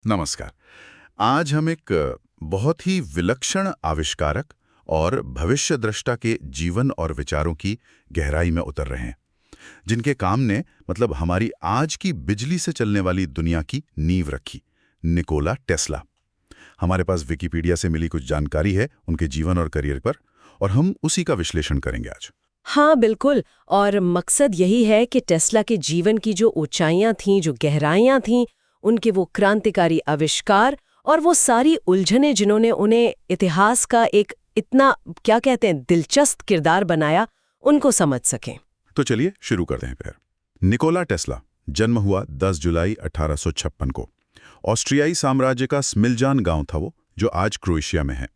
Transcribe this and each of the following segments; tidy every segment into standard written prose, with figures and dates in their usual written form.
नमस्कार। आज हम एक बहुत ही विलक्षण आविष्कारक और भविष्यद्रष्टा के जीवन और विचारों की गहराई में उतर रहे हैं, जिनके काम ने मतलब हमारी आज की बिजली से चलने वाली दुनिया की नींव रखी। Nikola Tesla. हमारे पास विकिपीडिया से मिली कुछ जानकारी है उनके जीवन और करियर पर, और हम उसी का विश्लेषण करेंगे आज। हाँ बिल्कुल। और मकसद यही है कि टेस्ला के जीवन की जो ऊंचाइयां थीं, जो गहराइयां थीं, उनके वो क्रांतिकारी आविष्कार और वो सारी उलझनें जिन्होंने उन्हें इतिहास का एक इतना क्या कहते हैं दिलचस्प किरदार बनाया, उनको समझ सकें। तो चलिए शुरू करते हैं फिर। निकोला टेस्ला जन्म हुआ 10 जुलाई 1856 को। ऑस्ट्रियाई साम्राज्य का स्मिलजान गांव था वो, जो आज क्रोएशिया में है।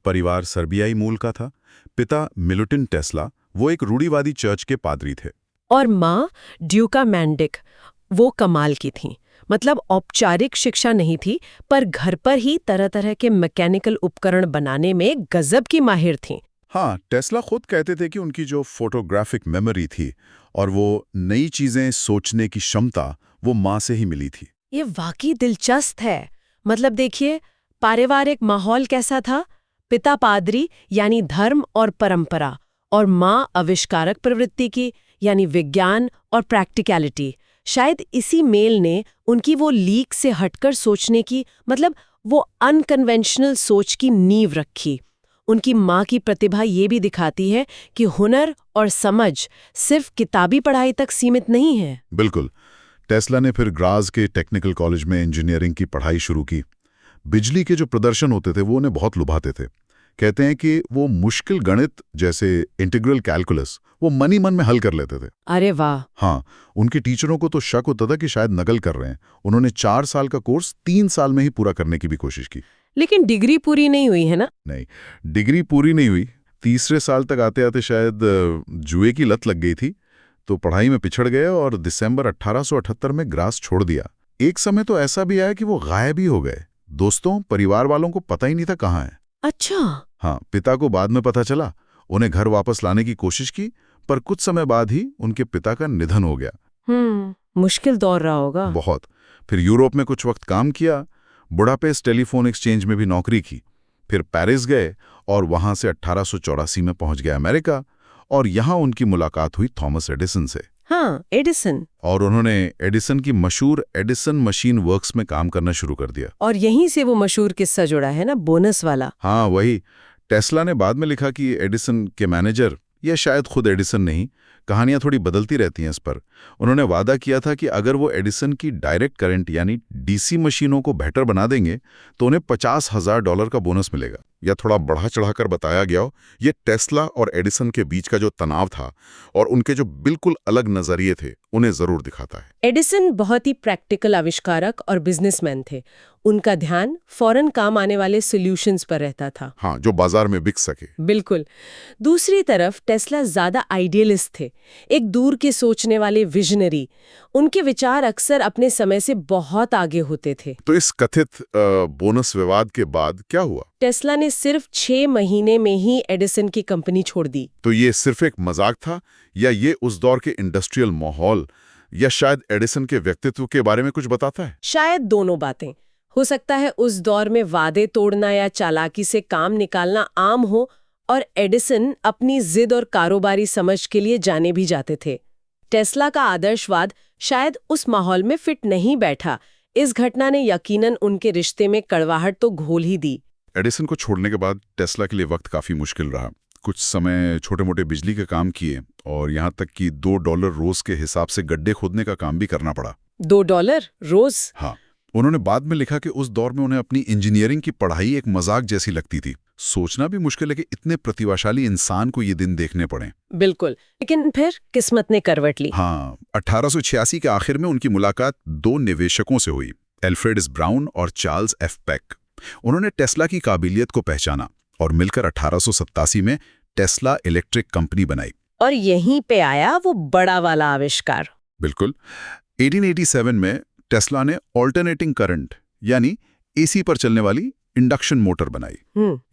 परिवार सर्बियाई मूल का था। पिता मिलुटिन टेस्ला वो एक रूढ़िवादी चर्च के पादरी थे। और माँ ड्यूका मैंडिक वो कमाल की थीं। मतलब औपचारिक शिक्षा नहीं थी, पर घर पर ही तरह तरह के मैकेनिकल उपकरण बनाने में गजब की माहिर थीं। हाँ, टेस्ला खुद कहते थे कि उनकी जो फोटोग्राफिक मेमोरी थी और वो नई चीजें सोचने की क्षमता वो माँ से ही मिली थी। ये वाकई दिलचस्प है। मतलब देखिए, पारिवारिक माहौल कैसा था? पिता पादरी यानी धर्म और परंपरा, और माँ आविष्कारक प्रवृत्ति की यानी विज्ञान और प्रैक्टिकलिटी। शायद इसी मेल ने उनकी वो लीक से हटकर सोचने की, मतलब वो अनकन्वेंशनल सोच की नींव रखी। उनकी माँ की प्रतिभा ये भी दिखाती है कि हुनर और समझ सिर्फ किताबी पढ़ाई तक सीमित नहीं है। बिल्कुल। टेस्ला ने फिर ग्राज के टेक्निकल कॉलेज में इंजीनियरिंग की पढ़ाई शुरू की। बिजली के जो प्रदर्शन होते थे वो उन्हें बहुत लुभाते थे। कहते हैं कि वो मुश्किल गणित जैसे इंटीग्रल कैलकुलस वो मन ही मन में हल कर लेते थे। अरे वाह! हाँ, उनके टीचरों को तो शक होता था कि शायद नकल कर रहे हैं। उन्होंने 4 साल का कोर्स 3 साल में ही पूरा करने की भी कोशिश की। लेकिन डिग्री पूरी नहीं हुई है ना? नहीं, डिग्री पूरी नहीं हुई। तीसरे साल तक आते आते शायद जुए की लत लग गई थी, तो पढ़ाई में पिछड़ गए और दिसंबर 1878 में ग्रास छोड़ दिया। एक समय तो ऐसा भी आया कि वो गायब ही हो गए। दोस्तों, परिवार वालों को पता ही नहीं था कहाँ है। अच्छा। हाँ, पिता को बाद में पता चला। उन्हें घर वापस लाने की कोशिश की, पर कुछ समय बाद ही उनके पिता का निधन हो गया। मुश्किल दौर रहा होगा। बहुत। फिर यूरोप में कुछ वक्त काम किया। बुडापेस्ट टेलीफोन एक्सचेंज में भी नौकरी की। फिर पेरिस गए और वहां से 1884 में पहुंच गए अमेरिका, और यहां उनकी मुलाकात हुई थॉमस एडिसन से। हाँ, एडिसन। और उन्होंने एडिसन की मशहूर एडिसन मशीन वर्क्स में काम करना शुरू कर दिया। और यहीं से वो मशहूर किस्सा जुड़ा है ना, बोनस वाला। हाँ, वही। टेस्ला ने बाद में लिखा कि एडिसन के मैनेजर, या शायद खुद एडिसन नहीं, कहानियां थोड़ी बदलती रहती हैं इस पर, उन्होंने वादा किया था कि अगर वो एडिसन की डायरेक्ट करंट यानी डीसी मशीनों को बेहतर बना देंगे तो उन्हें $50,000 का बोनस मिलेगा। या थोड़ा बढ़ा चढ़ाकर बताया गया हो, ये टेस्ला और एडिसन के बीच का जो तनाव था और उनके जो बिल्कुल अलग नजरिए थे उन्हें जरूर दिखाता है। एडिसन बहुत ही प्रैक्टिकल आविष्कारक और बिजनेसमैन थे। उनका ध्यान फौरन काम आने वाले सॉल्यूशंस पर रहता था। हाँ, जो बाजार में बिक सके। बिल्कुल। दूसरी तरफ टेस्ला ज्यादा आइडियलिस्ट थे, एक दूर के सोचने वाले विजनरी। उनके विचार अक्सर अपने समय से बहुत आगे होते थे। तो इस कथित बोनस विवाद के बाद क्या हुआ? टेस्ला ने सिर्फ 6 महीने में ही एडिसन की कंपनी छोड़ दी। तो ये सिर्फ एक मजाक था, या ये उस दौर के इंडस्ट्रियल माहौल या शायद एडिसन के व्यक्तित्व के बारे में कुछ बताता है? शायद दोनों बातें। हो सकता है उस दौर में वादे तोड़ना या चालाकी से काम निकालना आम हो, और एडिसन अपनी जिद और कारोबारी समझ के लिए जाने भी जाते थे। टेस्ला का आदर्शवाद शायद उस माहौल में फिट नहीं बैठा। इस घटना ने यकीनन उनके रिश्ते में कड़वाहट तो घोल ही दी। एडिसन को छोड़ने के बाद टेस्ला के लिए वक्त काफी मुश्किल रहा। कुछ समय छोटे मोटे बिजली के काम किए, और यहाँ तक कि $2 रोज के हिसाब से गड्ढे खोदने का काम भी करना पड़ा। $2 रोज? हाँ। उन्होंने बाद में लिखा कि उस दौर में उन्हें अपनी इंजीनियरिंग की पढ़ाई एक मजाक जैसी लगती थी। सोचना भी मुश्किल है कि इतने प्रतिभाशाली इंसान को ये दिन देखने पड़े। बिल्कुल। लेकिन फिर किस्मत ने करवट ली। हाँ, 1886 के आखिर में उनकी मुलाकात 2 निवेशकों से हुई, एल्फ्रेड एस ब्राउन और चार्ल्स एफ पेक। उन्होंने टेस्ला की काबिलियत को पहचाना और मिलकर 1887 में टेस्ला इलेक्ट्रिक कंपनी बनाई। और यहीं पे आया वो बड़ा वाला आविष्कार। बिल्कुल। 1887 में टेस्ला ने ऑल्टरनेटिंग करंट यानी एसी पर चलने वाली इंडक्शन मोटर बनाई।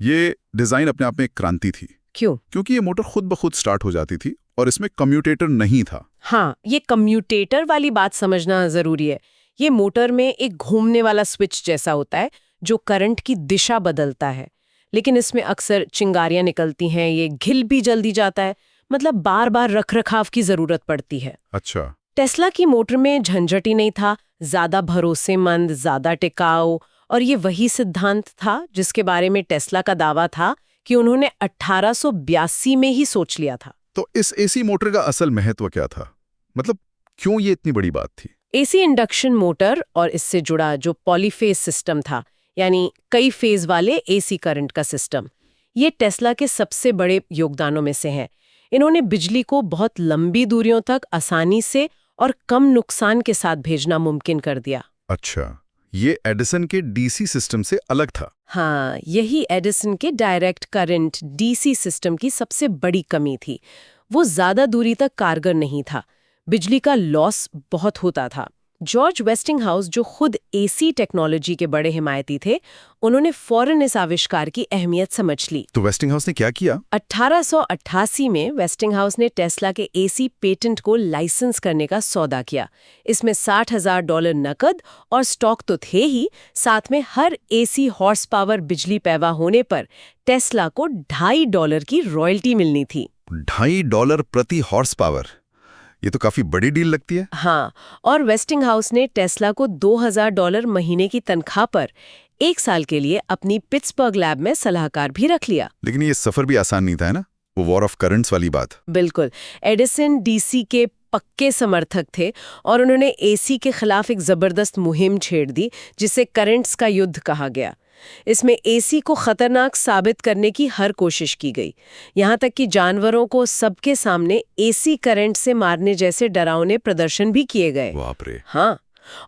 ये डिजाइन अपने आप में एक क्रांति थी। क्यों? क्योंकि ये मोटर खुद ब खुद स्टार्ट हो जाती थी और इसमें कम्यूटेटर नहीं था। हाँ, ये कम्यूटेटर वाली बात समझना जरूरी है। ये मोटर में एक घूमने वाला स्विच जैसा होता है जो करंट की दिशा बदलता है, लेकिन इसमें अक्सर चिंगारियां निकलती हैं, ये घिल भी जल्दी जाता है, मतलब बार बार रखरखाव की जरूरत पड़ती है। अच्छा। टेस्ला की मोटर में झंझट ही नहीं था, ज्यादा भरोसेमंद, ज्यादा टिकाऊ, और ये वही सिद्धांत था जिसके बारे में टेस्ला का दावा था कि उन्होंने 1882 में ही सोच लिया था। तो इस एसी मोटर का असल महत्व क्या था? मतलब क्यों ये इतनी बड़ी बात थी? एसी इंडक्शन मोटर और इससे जुड़ा जो पॉलीफेज सिस्टम था, यानी कई फेज वाले एसी करंट का सिस्टम, ये टेस्ला के सबसे बड़े योगदानों में से है। इन्होंने बिजली को बहुत लंबी दूरियों तक आसानी से और कम नुकसान के साथ भेजना मुमकिन कर दिया। अच्छा, ये एडिसन के डीसी सिस्टम से अलग था। हाँ, यही एडिसन के डायरेक्ट करंट डीसी सिस्टम की सबसे बड़ी कमी थी। वो ज्यादा दूरी तक कारगर नहीं था, बिजली का लॉस बहुत होता था। जॉर्ज वेस्टिंगहाउस, जो खुद एसी टेक्नोलॉजी के बड़े हिमायती थे, उन्होंने फौरन इस आविष्कार की अहमियत समझ ली। तो वेस्टिंगहाउस ने क्या किया? 1888 में वेस्टिंगहाउस ने टेस्ला के एसी पेटेंट को लाइसेंस करने का सौदा किया। इसमें $60,000 नकद और स्टॉक तो थे ही, साथ में हर एसी हॉर्स पावर बिजली पैदा होने पर टेस्ला को $2.50 की रॉयल्टी मिलनी थी। $2.50 प्रति हॉर्स पावर, ये तो काफी बड़ी डील लगती है। हाँ, और वेस्टिंगहाउस ने टेस्ला को $2,000 महीने की तनख्वाह पर 1 साल के लिए अपनी पिट्सबर्ग लैब में सलाहकार भी रख लिया। लेकिन ये सफर भी आसान नहीं था, है ना? वो वॉर ऑफ करंट्स वाली बात। बिल्कुल। एडिसन डीसी के पक्के समर्थक थे और उन्होंने एसी के खिलाफ एक जबरदस्त मुहिम छेड़ दी, जिसे करंट्स का युद्ध कहा गया। इसमें एसी को खतरनाक साबित करने की हर कोशिश की गई, यहाँ तक कि जानवरों को सबके सामने एसी करंट से मारने जैसे डरावने प्रदर्शन भी किए गए। बाप रे। हाँ,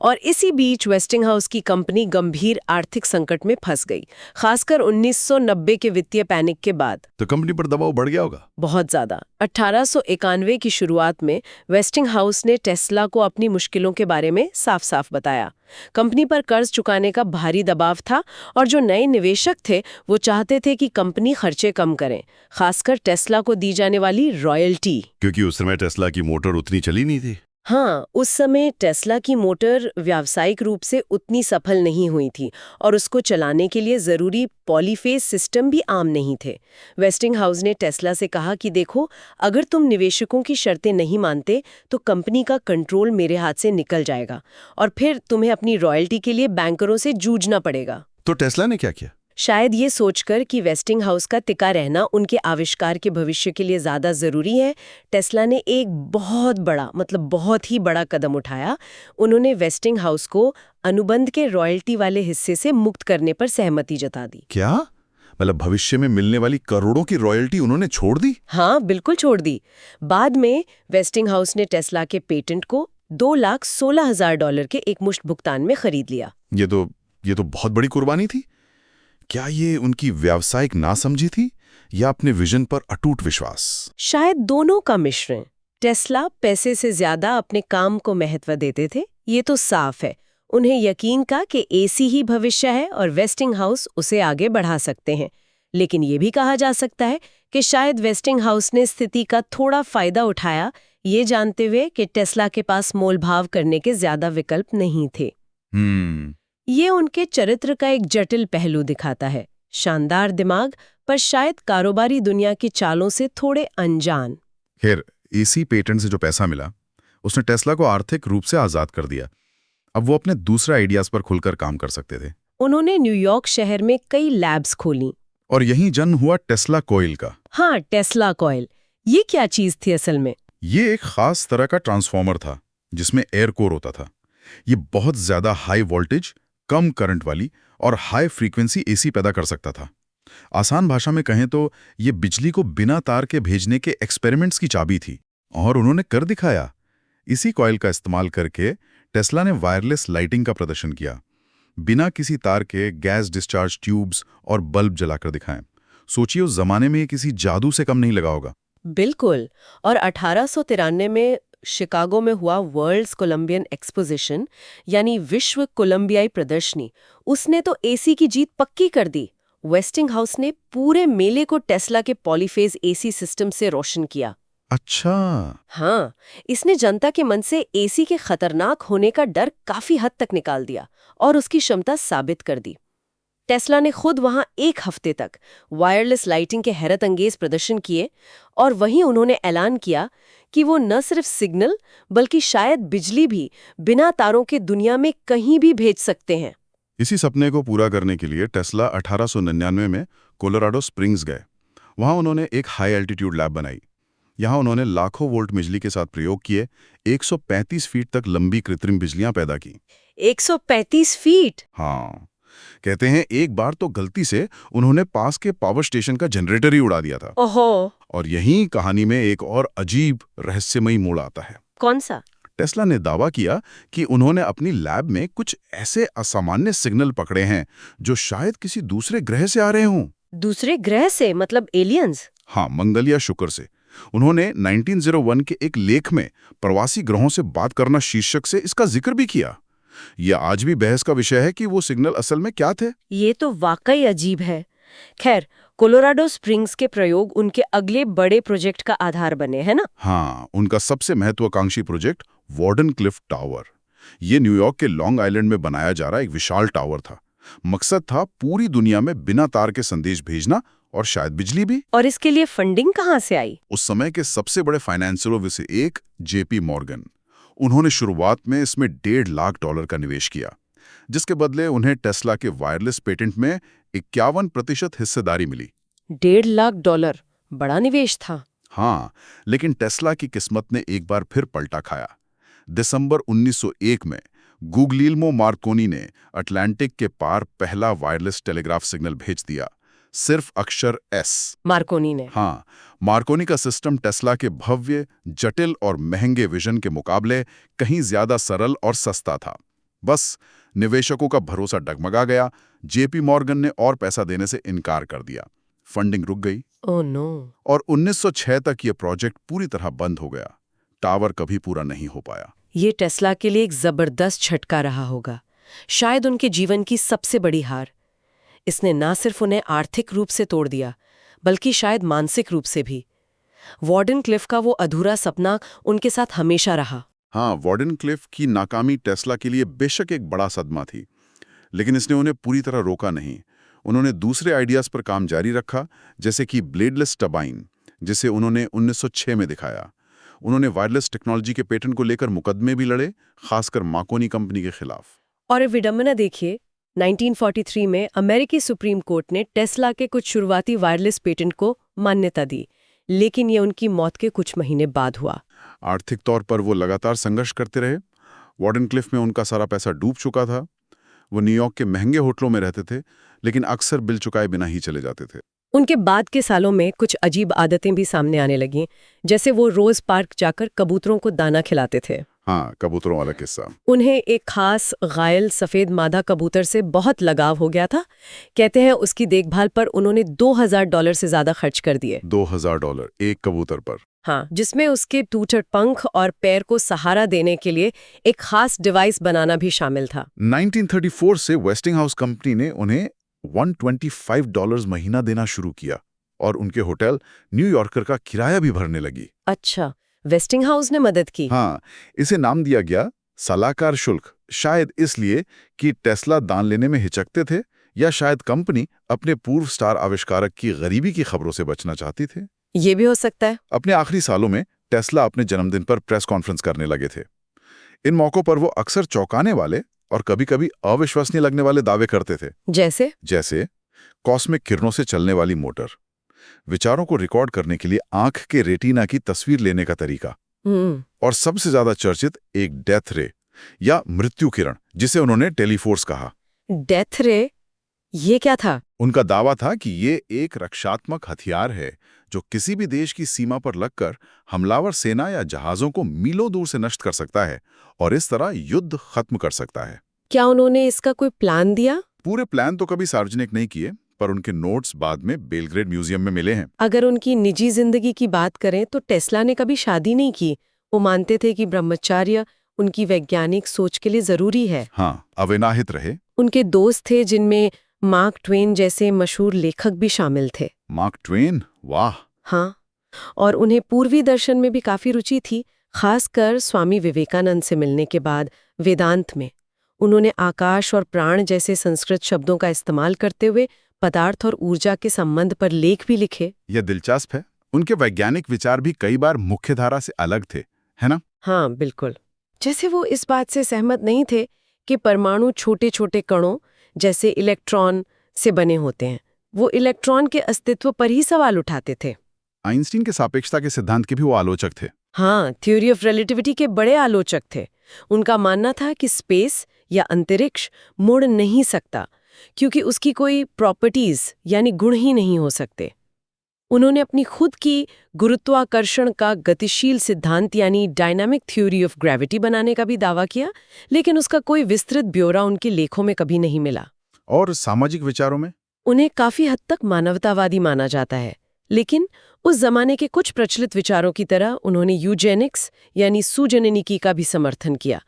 और इसी बीच वेस्टिंगहाउस की कंपनी गंभीर आर्थिक संकट में फंस गई, खासकर 1990 के वित्तीय पैनिक के बाद। तो कंपनी पर दबाव बढ़ गया होगा? बहुत ज्यादा। 1891 की शुरुआत में वेस्टिंगहाउस ने टेस्ला को अपनी मुश्किलों के बारे में साफ-साफ बताया। कंपनी पर कर्ज चुकाने का भारी दबाव था और जो नए निवेशक थे वो चाहते थे कि कंपनी खर्चे कम करें, खासकर टेस्ला को दी जाने वाली रॉयल्टी। क्योंकि उस समय टेस्ला की मोटर उतनी चली नहीं थी। हाँ, उस समय टेस्ला की मोटर व्यावसायिक रूप से उतनी सफल नहीं हुई थी और उसको चलाने के लिए ज़रूरी पॉलीफेज सिस्टम भी आम नहीं थे। वेस्टिंगहाउस ने टेस्ला से कहा कि देखो, अगर तुम निवेशकों की शर्तें नहीं मानते तो कंपनी का कंट्रोल मेरे हाथ से निकल जाएगा और फिर तुम्हें अपनी रॉयल्टी के लिए बैंकरों से जूझना पड़ेगा। तो टेस्ला ने क्या किया? शायद ये सोचकर कि वेस्टिंगहाउस का टिका रहना उनके आविष्कार के भविष्य के लिए ज़्यादा ज़रूरी है, टेस्ला ने एक बहुत बड़ा, मतलब बहुत ही बड़ा कदम उठाया। उन्होंने वेस्टिंगहाउस को अनुबंध के रॉयल्टी वाले हिस्से से मुक्त करने पर सहमति जता दी। क्या मतलब भविष्य में मिलने वाली करोड़ों की रॉयल्टी उन्होंने छोड़ दी? हाँ, बिल्कुल छोड़ दी। बाद में वेस्टिंगहाउस ने टेस्ला के पेटेंट को $2,16,000 के एकमुश्त भुगतान में खरीद लिया। ये तो बहुत बड़ी कुर्बानी थी। क्या ये उनकी व्यावसायिक नासमझी थी या अपने विजन पर अटूट विश्वास? शायद दोनों का मिश्रण। टेस्ला पैसे से ज्यादा अपने काम को महत्व देते थे, ये तो साफ है। उन्हें यकीन था कि एसी ही भविष्य है और वेस्टिंगहाउस उसे आगे बढ़ा सकते हैं। लेकिन ये भी कहा जा सकता है कि शायद वेस्टिंगहाउस ने स्थिति का थोड़ा फायदा उठाया, ये जानते हुए कि टेस्ला के पास मोलभाव करने के ज्यादा विकल्प नहीं थे। ये उनके चरित्र का एक जटिल पहलू दिखाता है। शानदार दिमाग, पर शायद कारोबारी दुनिया की चालों से थोड़े अनजान। खैर, एसी पेटेंट से जो पैसा मिला उसने टेस्ला को आर्थिक रूप से आजाद कर दिया। अब वो अपने दूसरे आइडियाज पर खुलकर काम कर सकते थे। उन्होंने न्यूयॉर्क शहर में कई लैब्स खोली और यहीं जन्म हुआ टेस्ला कॉइल का। हाँ, टेस्ला कॉइल। ये क्या चीज थी असल में? ये एक खास तरह का ट्रांसफॉर्मर था जिसमें एयर कोर होता था। ये बहुत ज्यादा हाई वोल्टेज, कम करंट वाली और हाई फ्रीक्वेंसी एसी पैदा कर सकता था। आसान भाषा में कहें तो ये बिजली को बिना तार के भेजने के एक्सपेरिमेंट्स की चाबी थी और उन्होंने कर दिखाया। इसी कॉइल का इस्तेमाल करके टेस्ला ने वायरलेस लाइटिंग का प्रदर्शन किया, बिना किसी तार के गैस डिस्चार्ज ट्यूब्स और बल्ब जलाकर दिखाएं। सोचिए, उस जमाने में ये किसी जादू से कम नहीं लगा होगा। बिल्कुल। और 1893 में शिकागो में हुआ वर्ल्ड्स कोलंबियन एक्सपोजिशन, यानी विश्व कोलंबियाई प्रदर्शनी, उसने तो एसी की जीत पक्की कर दी। वेस्टिंगहाउस ने पूरे मेले को टेस्ला के पॉलीफेज एसी सिस्टम से रोशन किया। अच्छा। हाँ, इसने जनता के मन से एसी के खतरनाक होने का डर काफी हद तक निकाल दिया और उसकी क्षमता साबित कर दी। टेस्ला ने खुद वहां 1 हफ्ते तक वायरलेस लाइटिंग के हैरत अंगेज प्रदर्शन किए और वहीं उन्होंने ऐलान किया कि वो न सिर्फ सिग्नल बल्कि शायद बिजली भी बिना तारों के दुनिया में कहीं भी भेज सकते हैं। इसी सपने को पूरा करने के लिए टेस्ला 1899 में कोलोराडो स्प्रिंग्स गए। वहां उन्होंने एक हाई एल्टीट्यूड लैब बनाई। यहाँ उन्होंने लाखों वोल्ट बिजली के साथ प्रयोग किए 135 फीट तक लंबी कृत्रिम बिजलियां पैदा की। 135 फीट? हाँ, कहते हैं एक बार तो गलती से उन्होंने पास के पावर स्टेशन का जनरेटर ही उड़ा दिया था। ओहो। और यहीं कहानी में एक और अजीब रहस्यमयी मोड़ आता है। कौन सा? टेस्ला ने दावा किया कि उन्होंने अपनी लैब में कुछ ऐसे असामान्य सिग्नल पकड़े हैं जो शायद किसी दूसरे ग्रह से आ रहे हों। दूसरे ग्रह से मतलब एलियंस? हाँ, मंगल या शुक्र से। उन्होंने 1901 के एक लेख में प्रवासी ग्रहों से बात करना शीर्षक से इसका जिक्र भी किया। यह आज भी बहस का विषय है कि वो सिग्नल असल में क्या थे। ये तो वाकई अजीब है। खैर, कोलोराडो स्प्रिंग्स के प्रयोग उनके अगले बड़े प्रोजेक्ट का आधार बने, है ना? हाँ, उनका सबसे महत्वाकांक्षी प्रोजेक्ट वार्डनक्लिफ टावर। ये न्यूयॉर्क के लॉन्ग आइलैंड में बनाया जा रहा एक विशाल टावर था। मकसद था पूरी दुनिया में बिना तार के संदेश भेजना और शायद बिजली भी। और इसके लिए फंडिंग कहाँ से आई? उस समय के सबसे बड़े फाइनेंसरों में से एक जेपी मॉर्गन। उन्होंने शुरुआत में इसमें $1.5 लाख का निवेश किया, जिसके बदले उन्हें टेस्ला के वायरलेस पेटेंट में 51% हिस्सेदारी मिली। $1.5 लाख? बड़ा निवेश था। हाँ, लेकिन टेस्ला की किस्मत ने एक बार फिर पलटा खाया। दिसंबर 1901 में गुग्लिल्मो मार्कोनी ने अटलांटिक के पार पहला वायरलेस टेलीग्राफ सिग्नल भेज दिया, सिर्फ अक्षर एस। मार्कोनी ने? हाँ, मार्कोनी का सिस्टम टेस्ला के भव्य, जटिल और महंगे विजन के मुकाबले कहीं ज्यादा सरल और सस्ता था। बस निवेशकों का भरोसा डगमगा गया। जेपी मॉर्गन ने और पैसा देने से इनकार कर दिया। फंडिंग रुक गई। Oh no. और 1906 तक यह प्रोजेक्ट पूरी तरह बंद हो गया। टावर कभी पूरा नहीं हो पाया। ये टेस्ला के लिए एक जबरदस्त झटका रहा होगा, शायद उनके जीवन की सबसे बड़ी हार। इसने ना सिर्फ उन्हें आर्थिक रूप से तोड़ दिया, बल्कि शायद मानसिक रूप से भी। वार्डनक्लिफ का वो अधूरा सपना उनके साथ हमेशा रहा। हाँ, वार्डनक्लिफ की नाकामी टेस्ला के लिए बेशक एक बड़ा सदमा थी, लेकिन इसने उन्हें पूरी तरह रोका नहीं। उन्होंने दूसरे आइडियाज पर काम जारी रखा, जैसे कि ब्लेडलेस टर्बाइन, जिसे उन्होंने 1906 में दिखाया। उन्होंने वायरलेस टेक्नोलॉजी के पेटेंट को लेकर मुकदमे भी लड़े, खासकर मार्कोनी कंपनी के खिलाफ। और विडंबना देखिए, 1943 में अमेरिकी सुप्रीम कोर्ट ने टेस्ला के कुछ शुरुआती वायरलेस पेटेंट को मान्यता दी, लेकिन ये उनकी मौत के कुछ महीने बाद हुआ। आर्थिक तौर पर वो लगातार संघर्ष करते रहे। वार्डनक्लिफ में उनका सारा पैसा डूब चुका था। वो न्यूयॉर्क के महंगे होटलों में रहते थे, लेकिन अक्सर बिल चुकाए बिना ही चले जाते थे। उनके बाद के सालों में कुछ अजीब आदतें भी सामने आने लगीं, जैसे वो रोज पार्क जाकर कबूतरों को दाना खिलाते थे। हाँ, कबूतरों वाला किस्सा। उन्हें एक खास घायल सफेद मादा कबूतर से बहुत लगाव हो गया था। कहते हैं उसकी देखभाल पर उन्होंने $2000 से ज्यादा खर्च कर दिए। $2000 एक कबूतर पर? हाँ, जिसमें उसके टूटे पंख और पैर को सहारा देने के लिए एक खास डिवाइस बनाना भी शामिल था। 1934 से वेस्टिंगहाउस कंपनी ने उन्हें $125 महीना देना शुरू किया और उनके होटल न्यूयॉर्कर का किराया भी भरने लगी। अच्छा, वेस्टिंगहाउस ने मदद की? हाँ, इसे नाम दिया गया सलाहकार शुल्क, शायद इसलिए कि टेस्ला दान लेने में हिचकते थे, या शायद कंपनी अपने पूर्व स्टार आविष्कारक की गरीबी की खबरों से बचना चाहती थे। ये भी हो सकता है। अपने आखिरी सालों में टेस्ला अपने जन्मदिन पर प्रेस कॉन्फ्रेंस करने लगे थे। इन मौकों पर वो अक्सर चौंकाने वाले और कभी-कभी अविश्वसनीय लगने वाले दावे करते थे। जैसे कॉस्मिक किरणों से चलने वाली मोटर, विचारों को रिकॉर्ड करने के लिए आंख के रेटिना की तस्वीर लेने का तरीका, और सबसे ज्यादा चर्चित एक डेथ रे या मृत्यु किरण, जिसे उन्होंने टेलीफोर्स कहा। डेथ रे? ये क्या था? उनका दावा था कि ये एक रक्षात्मक हथियार है जो किसी भी देश की सीमा पर लगकर हमलावर सेना या जहाजों को मीलों दूर से नष्ट कर सकता है और इस तरह युद्ध खत्म कर सकता है। क्या उन्होंने इसका कोई प्लान दिया? पूरे प्लान तो कभी सार्वजनिक नहीं किए, पर उनके नोट्स बाद में बेलग्रेड म्यूजियम में मिले हैं। अगर उनकी निजी जिंदगी की बात करें तो टेस्ला ने कभी शादी नहीं की। वो मानते थे कि ब्रह्मचर्य उनकी वैज्ञानिक सोच के लिए जरूरी है। हाँ, अविनाहित रहे। उनके दोस्त थे जिनमें मार्क ट्वेन जैसे मशहूर लेखक भी शामिल थे। Mark Twain? वाह। हाँ, और उन्हें पूर्वी दर्शन में भी काफी रुचि थी, खासकर स्वामी विवेकानंद से मिलने के बाद वेदांत में। उन्होंने आकाश और प्राण जैसे संस्कृत शब्दों का इस्तेमाल करते हुए पदार्थ और ऊर्जा के संबंध पर लेख भी लिखे। यह दिलचस्प है। उनके वैज्ञानिक विचार भी कई बार मुख्यधारा से अलग थे, है ना? हाँ, बिल्कुल। जैसे वो इस बात से सहमत नहीं थे कि परमाणु छोटे छोटे कणों जैसे इलेक्ट्रॉन से बने होते हैं। वो इलेक्ट्रॉन के अस्तित्व पर ही सवाल उठाते थे। आइंस्टीन के सापेक्षता के सिद्धांत के भी वो आलोचक थे। हाँ, थ्योरी ऑफ रिलेटिविटी के बड़े आलोचक थे। उनका मानना था कि स्पेस या अंतरिक्ष मुड़ नहीं सकता, क्योंकि उसकी कोई प्रॉपर्टीज यानी गुण ही नहीं हो सकते। उन्होंने अपनी खुद की गुरुत्वाकर्षण का गतिशील सिद्धांत यानी डायनामिक थ्योरी ऑफ ग्रेविटी बनाने का भी दावा किया, लेकिन उसका कोई विस्तृत ब्यौरा उनके लेखों में कभी नहीं मिला। और सामाजिक विचारों में उन्हें काफी हद तक मानवतावादी माना जाता है, लेकिन उस जमाने के कुछ प्रचलित विचारों की तरह उन्होंने यूजेनिक्स यानी सुजननिकी का भी समर्थन किया।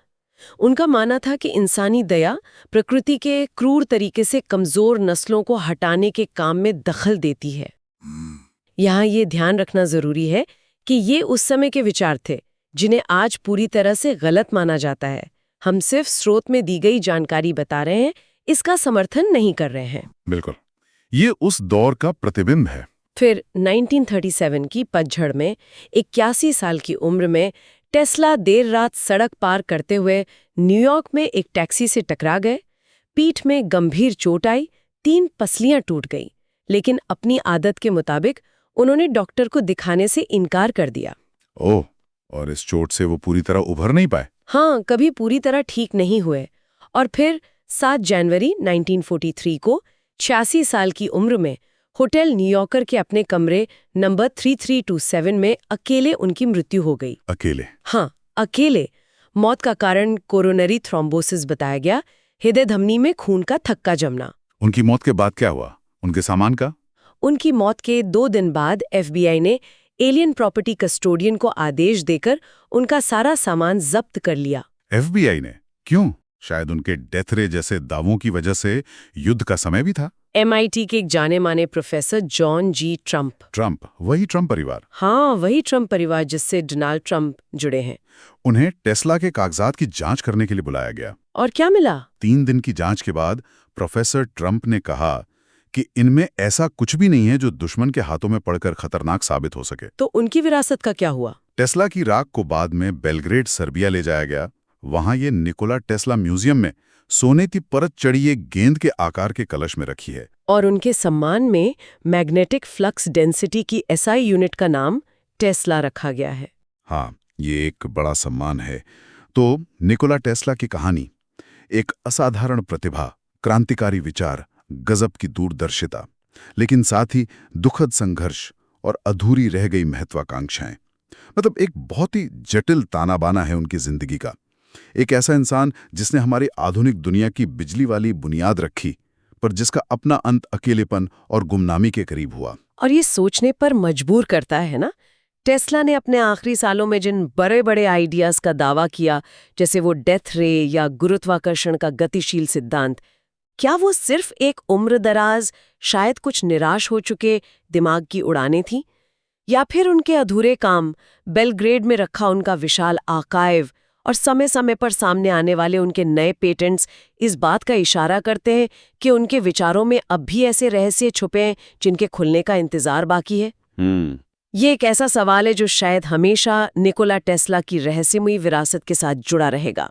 उनका मानना था कि इंसानी दया प्रकृति के क्रूर तरीके से कमजोर नस्लों को हटाने के काम में दखल देती है। यहाँ ये ध्यान रखना जरूरी है कि ये उस समय के विचार थे जिन्हें आज पूरी तरह से गलत माना जाता है। हम सिर्फ स्रोत में दी गई जानकारी बता रहे हैं, इसका समर्थन नहीं कर रहे हैं। बिल्कुल, ये उस दौर का प्रतिबिंब है। फिर 1937 की पतझड़ में 81 साल की उम्र में टेस्ला देर रात सड़क पार करते हुए न्यूयॉर्क में एक टैक्सी से टकरा गए। पीठ में गंभीर चोट आई, 3 पसलियां टूट गई, लेकिन अपनी आदत के मुताबिक उन्होंने डॉक्टर को दिखाने से इनकार कर दिया। ओह, और इस चोट से वो पूरी तरह उभर नहीं पाए? हाँ, कभी पूरी तरह ठीक नहीं हुए। और फिर 7 जनवरी 1943 को 86 साल की उम्र में होटल न्यूयॉर्कर के अपने कमरे नंबर 3327 में अकेले उनकी मृत्यु हो गई। अकेले? हाँ, अकेले। मौत का कारण कोरोनरी थ्रोम्बोसिस बताया गया, हृदय धमनी में खून का थक्का जमना। उनकी मौत के बाद क्या हुआ? उनके सामान का? उनकी मौत के 2 दिन बाद FBI ने एलियन प्रॉपर्टी कस्टोडियन को आदेश देकर उनका सारा सामान जब्त कर लिया। FBI ने? क्यों? शायद उनके डेथ रे जैसे दावों की वजह से युद्ध का समय भी था। MIT के एक जाने माने प्रोफेसर जॉन जी ट्रम्प, वही ट्रम्प परिवार। हाँ, वही ट्रम्प परिवार जिससे डोनाल्ड ट्रम्प जुड़े हैं। उन्हें टेस्ला के कागजात की जांच करने के लिए बुलाया गया। और क्या मिला? 3 दिन की जांच के बाद प्रोफेसर ट्रम्प ने कहा कि इनमें ऐसा कुछ भी नहीं है जो दुश्मन के हाथों में पड़कर खतरनाक साबित हो सके। तो उनकी विरासत का क्या हुआ? टेस्ला की राख को बाद में बेलग्रेड, सर्बिया ले जाया गया। वहां ये निकोला टेस्ला म्यूजियम में सोने की परत चढ़ी एक गेंद के आकार के कलश में रखी है। और उनके सम्मान में मैग्नेटिक फ्लक्स डेंसिटी की SI यूनिट का नाम टेस्ला रखा गया है। हाँ, ये एक बड़ा सम्मान है। तो निकोला टेस्ला की कहानी, एक असाधारण प्रतिभा, क्रांतिकारी विचार, गजब की दूरदर्शिता, लेकिन साथ ही दुखद संघर्ष और अधूरी रह गई महत्वाकांक्षाएं। मतलब एक बहुत ही जटिल ताना बाना है उनकी जिंदगी का। एक ऐसा इंसान जिसने हमारी आधुनिक दुनिया की बिजली वाली बुनियाद रखी, पर जिसका अपना अंत अकेलेपन और गुमनामी के करीब हुआ। और ये सोचने पर मजबूर करता है ना, टेस्ला ने अपने आखिरी सालों में जिन बड़े बड़े आइडियाज का दावा किया, जैसे वो डेथ रे या गुरुत्वाकर्षण का गतिशील सिद्धांत, क्या वो सिर्फ एक उम्रदराज, शायद कुछ निराश हो चुके दिमाग की उड़ानें थीं? या फिर उनके अधूरे काम, बेलग्रेड में रखा उनका विशाल आर्काइव और समय समय पर सामने आने वाले उनके नए पेटेंट्स इस बात का इशारा करते हैं कि उनके विचारों में अब भी ऐसे रहस्य छुपे हैं जिनके खुलने का इंतजार बाकी है? ये एक ऐसा सवाल है जो शायद हमेशा निकोला टेस्ला की रहस्यमयी विरासत के साथ जुड़ा रहेगा।